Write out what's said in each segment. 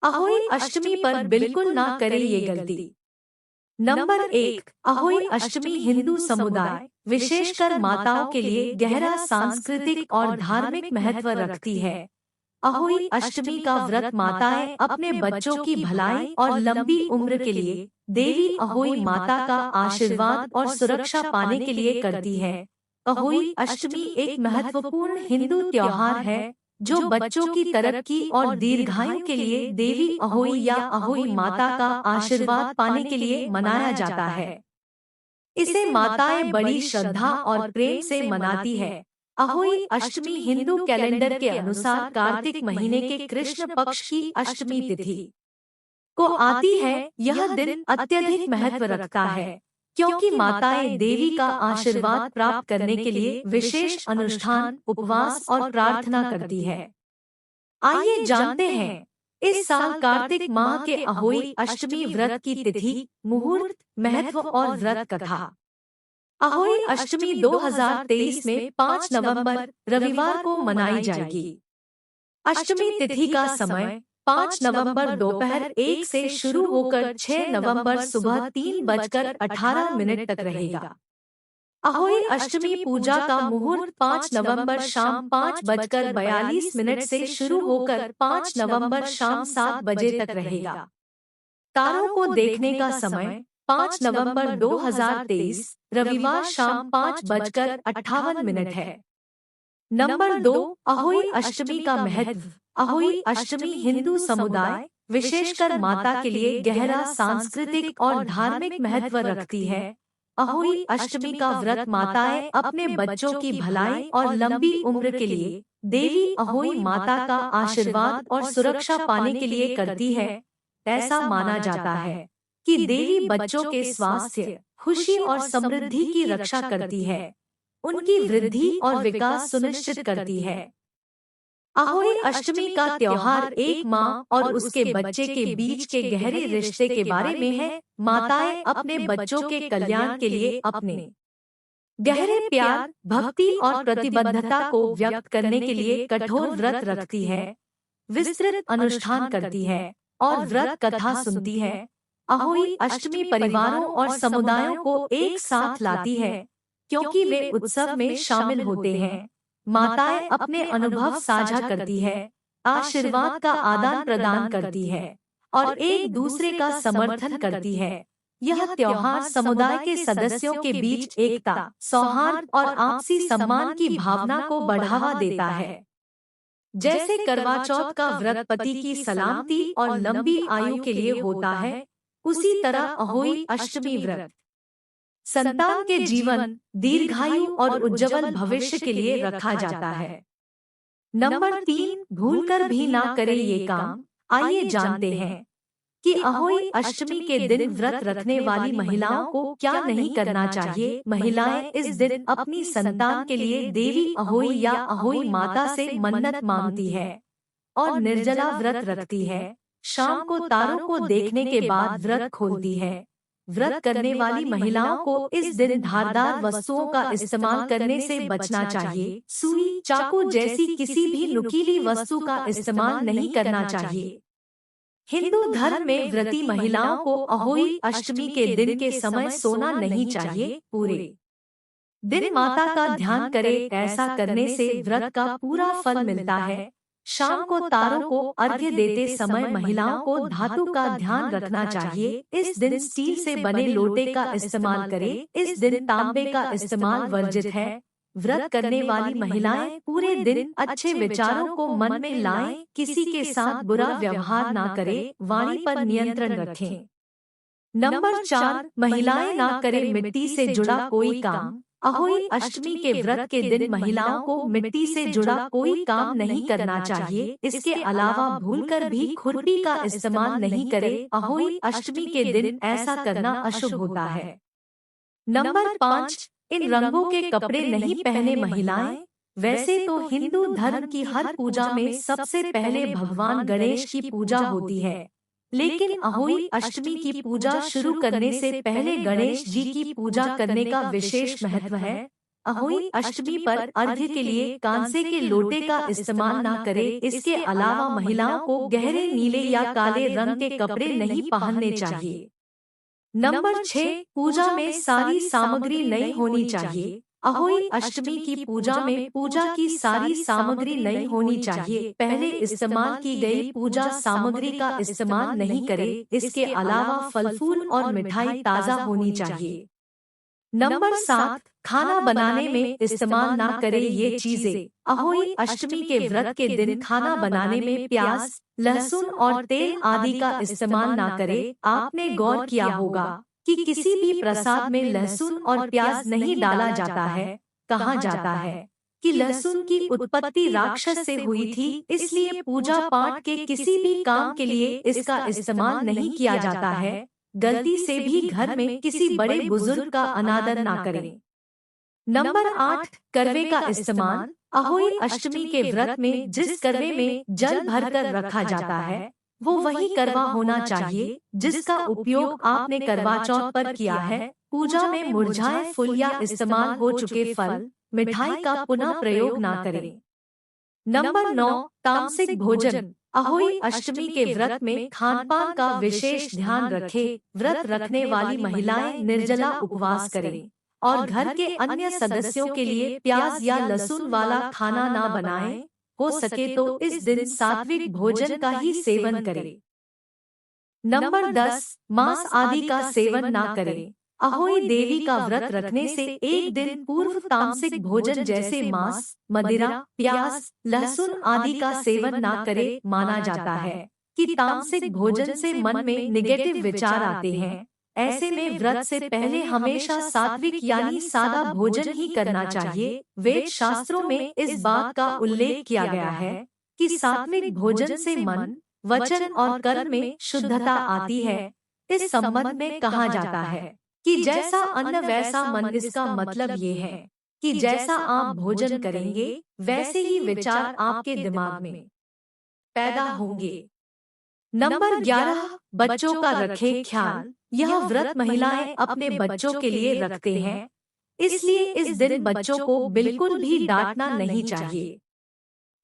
अहोई अष्टमी पर बिल्कुल ना करें ये गलती। नंबर 1, अहोई अष्टमी हिंदू समुदाय, विशेषकर माताओं के लिए गहरा सांस्कृतिक और धार्मिक महत्व रखती है। अहोई अष्टमी का व्रत माताएं अपने बच्चों की भलाई और लंबी उम्र के लिए देवी अहोई माता का आशीर्वाद और सुरक्षा पाने के लिए करती है। अहोई अष्टमी एक महत्वपूर्ण हिंदू त्योहार है जो बच्चों की तरक्की और दीर्घायु के लिए देवी अहोई या अहोई माता का आशीर्वाद पाने के लिए मनाया जाता है। इसे माताएं बड़ी श्रद्धा और प्रेम से मनाती है। अहोई अष्टमी हिंदू कैलेंडर के अनुसार कार्तिक महीने के कृष्ण पक्ष की अष्टमी तिथि को आती है। यह दिन अत्यधिक महत्व रखता है क्योंकि माताएं देवी का आशीर्वाद प्राप्त करने के लिए विशेष अनुष्ठान, उपवास और प्रार्थना करती है। आइए जानते हैं इस साल कार्तिक माह के अहोई अष्टमी व्रत की तिथि, मुहूर्त, महत्व और व्रत कथा। अहोई अष्टमी 2023 में 5 नवंबर रविवार को मनाई जाएगी। अष्टमी तिथि का समय 5 नवंबर दोपहर 1 से शुरू होकर 6 नवंबर सुबह 3:18 तक रहेगा। अहोई अष्टमी पूजा का मुहूर्त 5 नवंबर शाम 5:42 से शुरू होकर 5 नवंबर शाम 7 बजे तक रहेगा। तारों को देखने का समय 5 नवंबर 2023 रविवार शाम 5:58 है। नंबर 2, अहोई अष्टमी का महत्व। अहोई अष्टमी हिंदू समुदाय, विशेषकर माता के लिए गहरा सांस्कृतिक और धार्मिक महत्व रखती है। अहोई अष्टमी का व्रत माताएं अपने बच्चों की भलाई और लंबी उम्र के लिए देवी अहोई माता का आशीर्वाद और सुरक्षा पाने के लिए करती है। ऐसा माना जाता है कि देवी बच्चों के स्वास्थ्य, खुशी और समृद्धि की रक्षा करती है, उनकी वृद्धि और विकास सुनिश्चित करती है। अहोई अष्टमी का त्योहार एक माँ और उसके बच्चे के बीच के गहरे रिश्ते के बारे में है। माताएं अपने बच्चों के कल्याण के लिए अपने गहरे प्यार, भक्ति और प्रतिबद्धता को व्यक्त करने के लिए कठोर व्रत रखती है, विस्तृत अनुष्ठान करती है और व्रत कथा सुनती है। अहोई अष्टमी परिवारों और समुदायों को एक साथ लाती है क्योंकि वे उत्सव में शामिल होते हैं। माताएं अपने अनुभव साझा करती है, आशीर्वाद का आदान प्रदान करती है और एक दूसरे का समर्थन करती है। यह त्योहार समुदाय के सदस्यों के बीच एकता, सौहार्द और आपसी सम्मान की भावना को बढ़ावा देता है। जैसे करवा चौथ का व्रत पति की सलामती और लंबी आयु के लिए होता है, उसी तरह अहोई अष्टमी व्रत संतान के जीवन, दीर्घायु और उज्जवल भविष्य के लिए रखा जाता है। नंबर 3, भूलकर भी ना करें ये काम। आइए जानते हैं कि अहोई अष्टमी के दिन व्रत रखने वाली महिलाओं को क्या नहीं करना चाहिए। महिलाएं इस दिन अपनी संतान के लिए देवी अहोई या अहोई माता से मन्नत मांगती है और निर्जला व्रत रखती है। शाम को तारों को देखने के बाद व्रत खोलती है। व्रत करने वाली महिलाओं को इस दिन धारदार वस्तुओं का इस्तेमाल करने से बचना चाहिए। सुई, चाकू जैसी किसी भी नुकीली वस्तु का इस्तेमाल नहीं करना चाहिए। हिंदू धर्म में व्रती महिलाओं को अहोई अष्टमी के दिन के समय सोना नहीं चाहिए। पूरे दिन माता का ध्यान करें। ऐसा करने से व्रत का पूरा फल मिलता है। शाम को तारों को अर्घ्य देते समय महिलाओं को धातु का ध्यान रखना चाहिए। इस दिन स्टील से बने लोटे का इस्तेमाल करें। इस दिन तांबे का इस्तेमाल वर्जित है। व्रत करने वाली महिलाएं पूरे दिन अच्छे विचारों को मन में लाएं, किसी के साथ बुरा व्यवहार ना करें, वाणी पर नियंत्रण रखें। नंबर 4, महिलाएं ना करें मिट्टी से जुड़ा कोई काम। अहोई अष्टमी के व्रत के दिन महिलाओं को मिट्टी से जुड़ा कोई काम नहीं करना चाहिए। इसके अलावा भूलकर भी खुरपी का इस्तेमाल नहीं करें। अहोई अष्टमी के दिन ऐसा करना अशुभ होता है। नंबर 5, इन रंगों के कपड़े नहीं पहने महिलाएं। वैसे तो हिंदू धर्म की हर पूजा में सबसे पहले भगवान गणेश की पूजा होती है, लेकिन अहोई अष्टमी की पूजा शुरू करने से पहले गणेश जी की पूजा करने का विशेष महत्व है। अहोई अष्टमी पर अर्घ्य के लिए कांसे के लोटे का इस्तेमाल न करें। इसके अलावा महिलाओं को गहरे नीले या काले रंग के कपड़े नहीं पहनने चाहिए। नंबर 6, पूजा में सारी सामग्री नई होनी चाहिए। अहोई अष्टमी की पूजा में पूजा की सारी सामग्री नई होनी चाहिए। पहले इस्तेमाल की गई पूजा सामग्री का इस्तेमाल नहीं करें। इसके अलावा फल फूल और मिठाई ताज़ा होनी चाहिए। नंबर 7, खाना बनाने में इस्तेमाल ना करें ये चीजें। अहोई अष्टमी के व्रत के दिन खाना बनाने में प्याज, लहसुन और तेल आदि का इस्तेमाल ना करें। आपने गौर किया होगा कि किसी भी प्रसाद में लहसुन और प्याज नहीं डाला जाता है। कहा जाता है कि लहसुन की उत्पत्ति राक्षस से हुई थी, इसलिए पूजा पाठ के किसी भी काम के लिए इसका इस्तेमाल नहीं किया जाता है। गलती से भी घर में किसी बड़े बुजुर्ग का अनादर ना करें। नंबर 8, करवे का इस्तेमाल। अहोई अष्टमी के व्रत में जिस करवे में जल भरकर रखा जाता है वो वही करवा होना चाहिए जिसका उपयोग आपने करवा चौथ पर किया है। पूजा में मुरझाए फूल या इस्तेमाल हो चुके फल, मिठाई का पुनः प्रयोग ना करें। नंबर 9, तामसिक भोजन। अहोई अष्टमी के व्रत में खानपान का विशेष ध्यान रखें। व्रत रखने वाली महिलाएं निर्जला उपवास करें और घर के अन्य सदस्यों के लिए प्याज या लहसुन वाला खाना ना बनाएं। हो सके तो इस दिन सात्विक भोजन का ही सेवन करें। नंबर 10, मांस आदि का सेवन ना करें। अहोई देवी का व्रत रखने से एक दिन पूर्व तामसिक भोजन जैसे मांस, मदिरा, प्याज, लहसुन आदि का सेवन ना करें। माना जाता है कि तामसिक भोजन से मन में निगेटिव विचार आते हैं। ऐसे में व्रत से पहले हमेशा सात्विक यानी सादा भोजन ही करना चाहिए। वेद शास्त्रों में इस बात का उल्लेख किया गया है कि सात्विक भोजन से मन, वचन और कर्म में शुद्धता आती है। इस संबंध में कहा जाता है कि जैसा अन्न वैसा मन। इसका मतलब ये है कि जैसा आप भोजन करेंगे वैसे ही विचार आपके दिमाग में पैदा होंगे। नंबर 11, बच्चों का रखें ख्याल। यह व्रत महिलाएं अपने बच्चों के लिए रखते हैं, इसलिए इस दिन बच्चों को बिल्कुल भी डांटना नहीं चाहिए।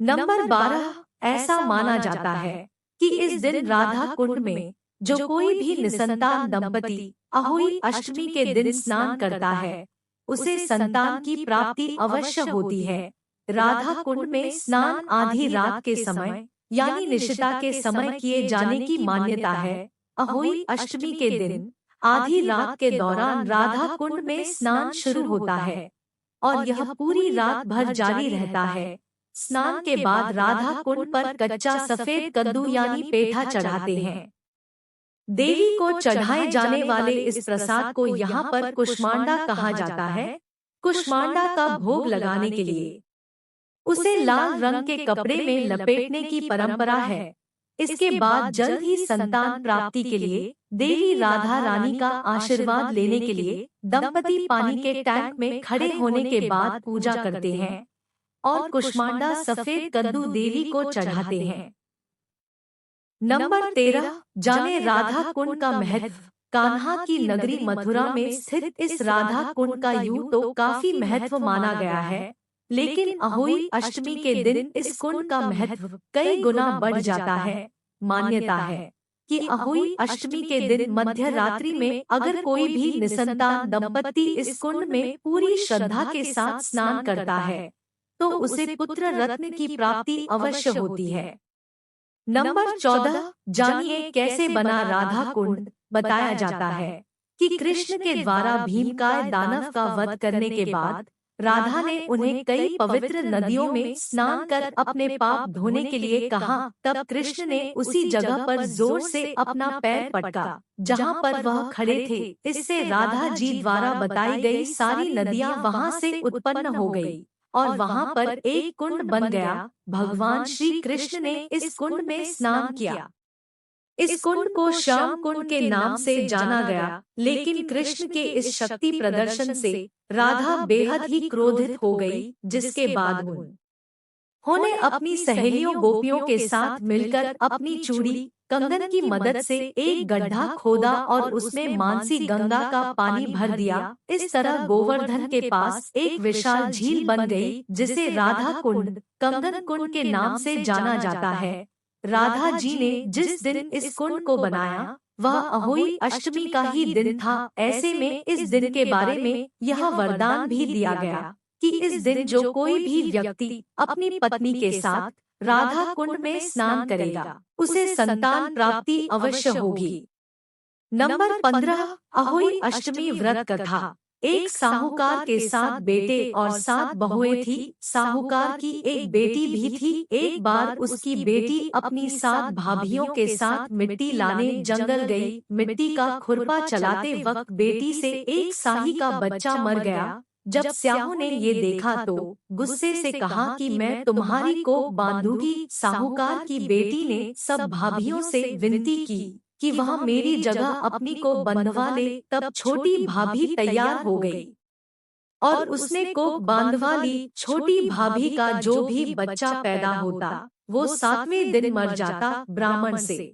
नंबर 12, ऐसा माना जाता है कि इस दिन राधा कुंड में जो कोई भी निसंतान दंपति अहोई अष्टमी के दिन स्नान करता है उसे संतान की प्राप्ति अवश्य होती है। राधा कुंड में स्नान आधी रात के समय यानी निशिता के समय किए जाने की मान्यता है। अहोई अष्टमी के दिन आधी रात के दौरान राधा कुंड में स्नान शुरू होता है और यह पूरी रात भर जारी रहता है। स्नान के बाद राधा कुंड पर कच्चा सफेद कद्दू यानी पेठा चढ़ाते हैं। देवी को चढ़ाए जाने वाले इस प्रसाद को यहाँ पर कुष्मांडा कहा जाता है। कुष्मांडा का भोग लगाने के लिए उसे लाल रंग के कपड़े में लपेटने की परंपरा है। इसके बाद जल्द ही संतान प्राप्ति के लिए देवी राधा रानी का आशीर्वाद लेने के लिए दंपति पानी के टैंक में खड़े होने के बाद पूजा करते हैं और कुष्मांडा सफेद कद्दू देवी को चढ़ाते हैं। नंबर 13, जाने राधा कुंड का महत्व। कान्हा की नगरी मथुरा में स्थित इस राधा कुंड का यूं तो काफी महत्व माना गया है, लेकिन अहोई अष्टमी के दिन इस कुंड का महत्व कई गुना बढ़ जाता है। मान्यता है कि अहोई अष्टमी के दिन मध्य रात्रि में अगर कोई भी निसंतान दंपति इस कुंड में पूरी श्रद्धा के साथ स्नान करता है तो उसे पुत्र रत्न की प्राप्ति अवश्य होती है। नंबर 14, जानिए कैसे बना राधा कुंड। बताया जाता है कि कृष्ण के द्वारा भीमकाय दानव का वध करने के बाद राधा ने उन्हें कई पवित्र नदियों में स्नान कर अपने पाप धोने के लिए कहा। तब कृष्ण ने उसी जगह पर जोर से अपना पैर पटका जहां पर वह खड़े थे। इससे राधा जी द्वारा बताई गई सारी नदियां वहां से उत्पन्न हो गई और वहां पर एक कुंड बन गया। भगवान श्री कृष्ण ने इस कुंड में स्नान किया। इस कुंड को श्याम कुंड के नाम से जाना गया, लेकिन कृष्ण के इस शक्ति प्रदर्शन से राधा बेहद ही क्रोधित हो गई, जिसके बाद ने अपनी सहेलियों गोपियों के साथ मिलकर अपनी चूड़ी कंगन की मदद से एक गड्ढा खोदा और उसमें मानसी गंगा का पानी भर दिया। इस तरह गोवर्धन के पास एक विशाल झील बन गई, जिसे राधा कुंड, कंगन कुंड के नाम से जाना जाता है। राधा जी ने जिस दिन इस कुंड को बनाया वह अहोई अष्टमी का ही दिन था। ऐसे में इस दिन के बारे में यह वरदान भी दिया गया कि इस दिन जो कोई भी व्यक्ति अपनी पत्नी के साथ राधा कुंड में स्नान करेगा उसे संतान प्राप्ति अवश्य होगी। नंबर 15 अहोई अष्टमी व्रत कथा। एक साहूकार के 7 बेटे और 7 बहुएं थी। साहूकार की एक बेटी भी थी। एक बार उसकी बेटी अपनी 7 भाभियों के साथ मिट्टी लाने जंगल गई। मिट्टी का खुरपा चलाते वक्त बेटी से एक साही का बच्चा मर गया। जब स्याहू ने ये देखा तो गुस्से से कहा कि मैं तुम्हारी कोख बांधूंगी। साहूकार की बेटी ने सब भाभियों से विनती की कि वह मेरी जगह अपनी को बंधवा ले। तब छोटी भाभी तैयार हो गई और उसने कोख बांधवा ली। छोटी भाभी का जो भी बच्चा पैदा होता वो 7वें दिन मर जाता। ब्राह्मण से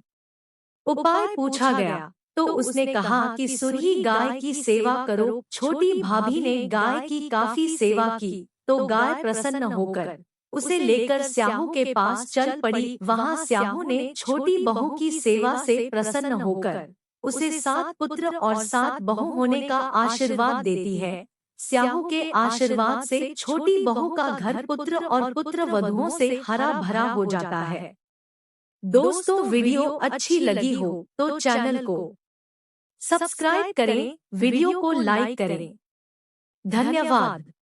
उपाय पूछा गया तो उसने कहा कि सुरही गाय की सेवा करो। छोटी भाभी ने गाय की काफी सेवा की तो गाय प्रसन्न होकर उसे लेकर स्याहू के पास चल पड़ी। वहां स्याहू ने छोटी बहू की सेवा से प्रसन्न होकर उसे 7 पुत्र और 7 बहू होने का आशीर्वाद देती है। स्याहू के आशीर्वाद से छोटी बहू का घर पुत्र और पुत्र वधुओं से हरा भरा हो जाता है। दोस्तों, वीडियो अच्छी लगी हो तो चैनल को सब्सक्राइब करें, वीडियो को लाइक करें। धन्यवाद।